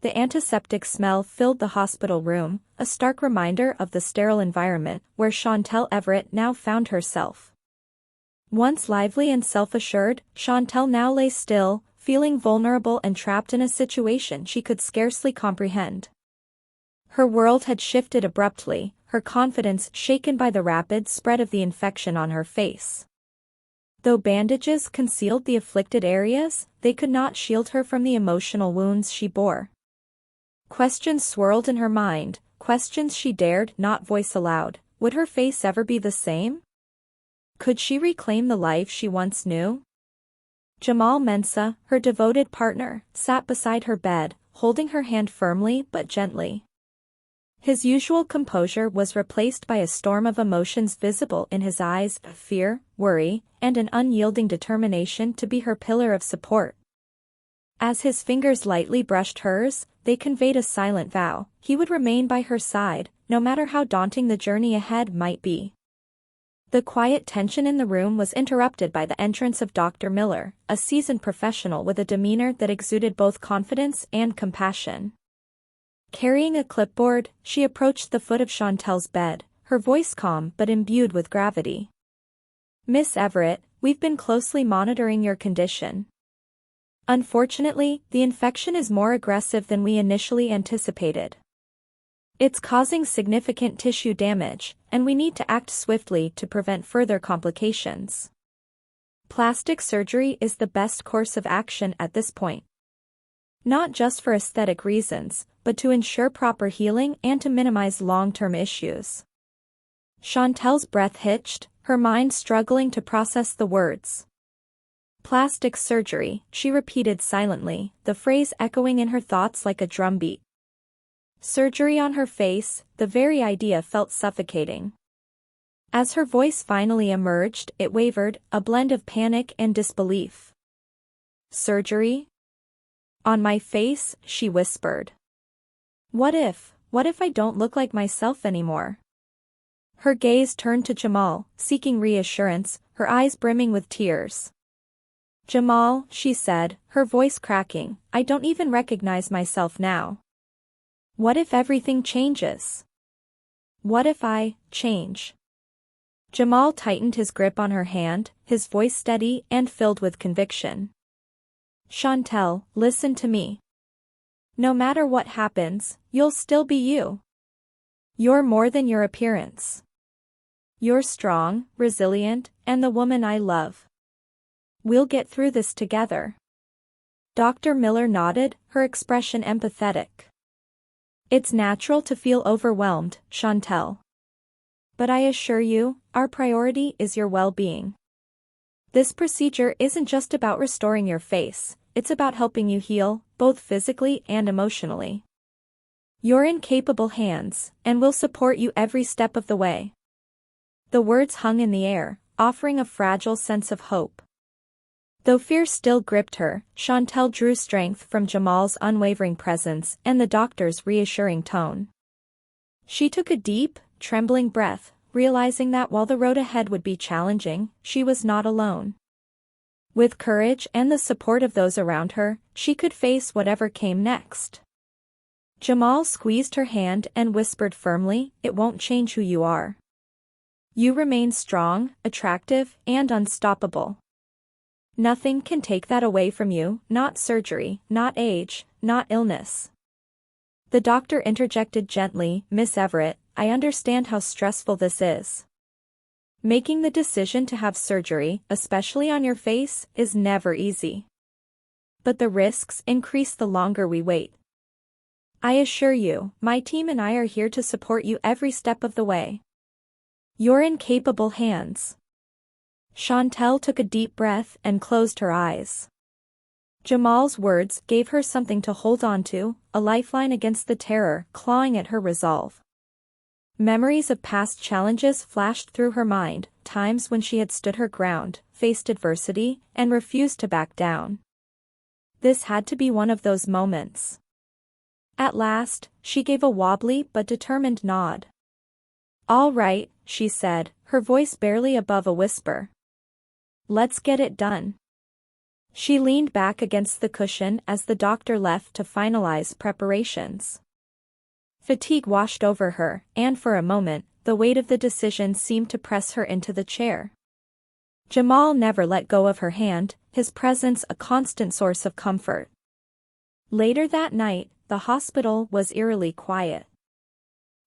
The antiseptic smell filled the hospital room, a stark reminder of the sterile environment where Shantel Everett now found herself. Once lively and self-assured, Chantel now lay still, feeling vulnerable and trapped in a situation she could scarcely comprehend. Her world had shifted abruptly, her confidence shaken by the rapid spread of the infection on her face. Though bandages concealed the afflicted areas, they could not shield her from the emotional wounds she bore. Questions swirled in her mind, questions she dared not voice aloud. Would her face ever be the same? Could she reclaim the life she once knew? Jamal Mensa, her devoted partner, sat beside her bed, holding her hand firmly but gently. His usual composure was replaced by a storm of emotions visible in his eyes: fear, worry, and an unyielding determination to be her pillar of support. As his fingers lightly brushed hers, they conveyed a silent vow: he would remain by her side, no matter how daunting the journey ahead might be. The quiet tension in the room was interrupted by the entrance of Dr. Miller, a seasoned professional with a demeanor that exuded both confidence and compassion. Carrying a clipboard, she approached the foot of Chantel's bed, her voice calm but imbued with gravity. "Miss Everett, we've been closely monitoring your condition. Unfortunately, the infection is more aggressive than we initially anticipated. It's causing significant tissue damage, and we need to act swiftly to prevent further complications. Plastic surgery is the best course of action at this point. Not just for aesthetic reasons, but to ensure proper healing and to minimize long-term issues." Chantel's breath hitched, her mind struggling to process the words. "Plastic surgery," she repeated silently, the phrase echoing in her thoughts like a drumbeat. Surgery on her face, the very idea felt suffocating. As her voice finally emerged, it wavered, a blend of panic and disbelief. "Surgery? On my face?" she whispered. What if I don't look like myself anymore?" Her gaze turned to Jamal, seeking reassurance, her eyes brimming with tears. "Jamal," she said, her voice cracking, "I don't even recognize myself now. What if everything changes? What if I change?" Jamal tightened his grip on her hand, his voice steady and filled with conviction. "Chantel, listen to me. No matter what happens, you'll still be you. You're more than your appearance. You're strong, resilient, and the woman I love. We'll get through this together." Dr. Miller nodded, her expression empathetic. "It's natural to feel overwhelmed, Chantel. But I assure you, our priority is your well-being. This procedure isn't just about restoring your face, it's about helping you heal, both physically and emotionally. You're in capable hands, and we'll support you every step of the way." The words hung in the air, offering a fragile sense of hope. Though fear still gripped her, Chantel drew strength from Jamal's unwavering presence and the doctor's reassuring tone. She took a deep, trembling breath, realizing that while the road ahead would be challenging, she was not alone. With courage and the support of those around her, she could face whatever came next. Jamal squeezed her hand and whispered firmly, "It won't change who you are. You remain strong, attractive, and unstoppable. Nothing can take that away from you, not surgery, not age, not illness." The doctor interjected gently, "Miss Everett, I understand how stressful this is. Making the decision to have surgery, especially on your face, is never easy. But the risks increase the longer we wait. I assure you, my team and I are here to support you every step of the way. You're in capable hands." Chantel took a deep breath and closed her eyes. Jamal's words gave her something to hold on to, a lifeline against the terror clawing at her resolve. Memories of past challenges flashed through her mind, times when she had stood her ground, faced adversity, and refused to back down. This had to be one of those moments. At last, she gave a wobbly but determined nod. "All right," she said, her voice barely above a whisper. "Let's get it done." She leaned back against the cushion as the doctor left to finalize preparations. Fatigue washed over her, and for a moment, the weight of the decision seemed to press her into the chair. Jamal never let go of her hand, his presence a constant source of comfort. Later that night, the hospital was eerily quiet.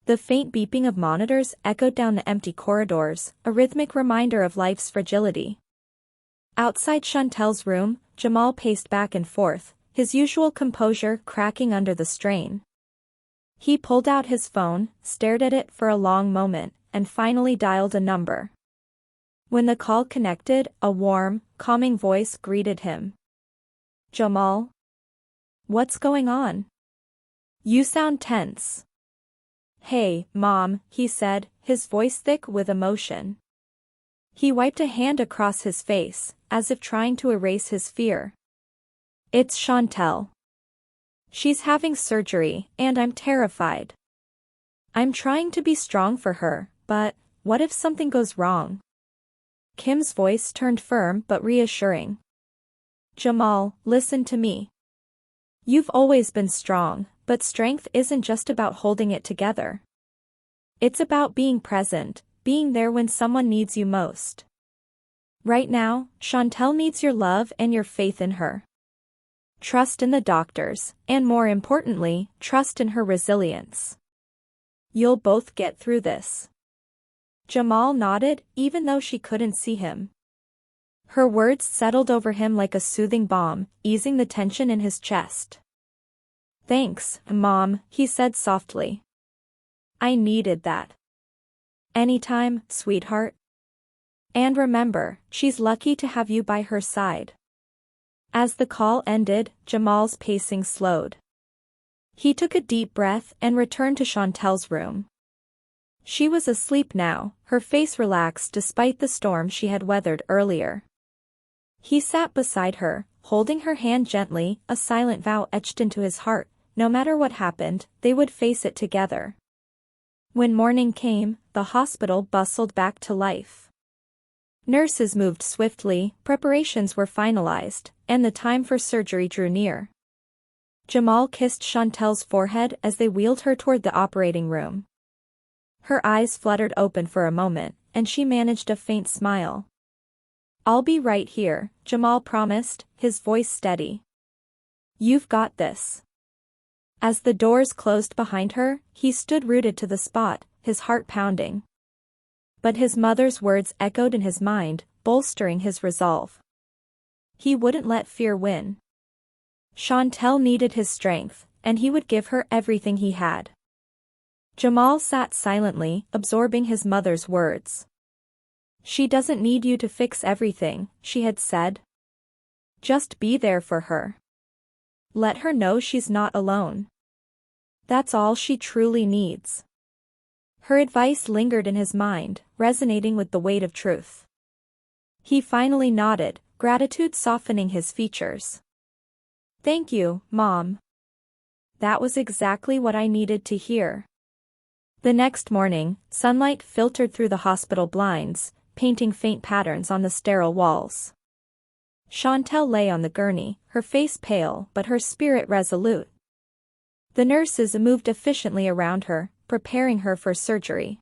The faint beeping of monitors echoed down the empty corridors, a rhythmic reminder of life's fragility. Outside Chantel's room, Jamal paced back and forth, his usual composure cracking under the strain. He pulled out his phone, stared at it for a long moment, and finally dialed a number. When the call connected, a warm, calming voice greeted him. "Jamal? What's going on? You sound tense." "Hey, Mom," he said, his voice thick with emotion. He wiped a hand across his face, as if trying to erase his fear. "It's Chantel. She's having surgery, and I'm terrified. I'm trying to be strong for her, but what if something goes wrong?" Kim's voice turned firm but reassuring. "Jamal, listen to me. You've always been strong, but strength isn't just about holding it together. It's about being present, being there when someone needs you most. Right now, Chantel needs your love and your faith in her. Trust in the doctors, and more importantly, trust in her resilience. You'll both get through this." Jamal nodded, even though she couldn't see him. Her words settled over him like a soothing balm, easing the tension in his chest. "Thanks, Mom," he said softly. "I needed that. Anytime, sweetheart. And remember, she's lucky to have you by her side." As the call ended, Jamal's pacing slowed. He took a deep breath and returned to Chantel's room. She was asleep now, her face relaxed despite the storm she had weathered earlier. He sat beside her, holding her hand gently, a silent vow etched into his heart. No matter what happened, they would face it together. When morning came, the hospital bustled back to life. Nurses moved swiftly, preparations were finalized, and the time for surgery drew near. Jamal kissed Chantel's forehead as they wheeled her toward the operating room. Her eyes fluttered open for a moment, and she managed a faint smile. "I'll be right here," Jamal promised, his voice steady. "You've got this." As the doors closed behind her, he stood rooted to the spot, his heart pounding. But his mother's words echoed in his mind, bolstering his resolve. He wouldn't let fear win. Chantel needed his strength, and he would give her everything he had. Jamal sat silently, absorbing his mother's words. "She doesn't need you to fix everything," she had said. "Just be there for her. Let her know she's not alone. That's all she truly needs." Her advice lingered in his mind, resonating with the weight of truth. He finally nodded, gratitude softening his features. "Thank you, Mom. That was exactly what I needed to hear." The next morning, sunlight filtered through the hospital blinds, painting faint patterns on the sterile walls. Chantel lay on the gurney, her face pale but her spirit resolute. The nurses moved efficiently around her, preparing her for surgery.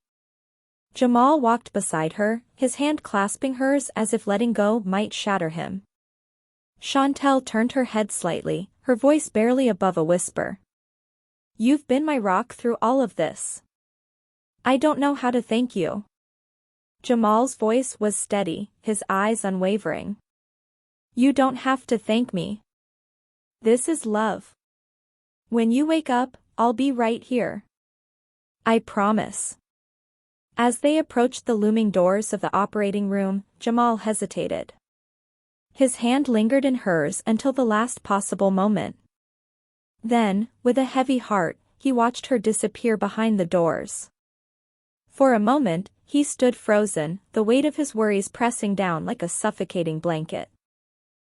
Jamal walked beside her, his hand clasping hers as if letting go might shatter him. Chantel turned her head slightly, her voice barely above a whisper. "You've been my rock through all of this. I don't know how to thank you." Jamal's voice was steady, his eyes unwavering. "You don't have to thank me. This is love. When you wake up, I'll be right here. I promise." As they approached the looming doors of the operating room, Jamal hesitated. His hand lingered in hers until the last possible moment. Then, with a heavy heart, he watched her disappear behind the doors. For a moment, he stood frozen, the weight of his worries pressing down like a suffocating blanket.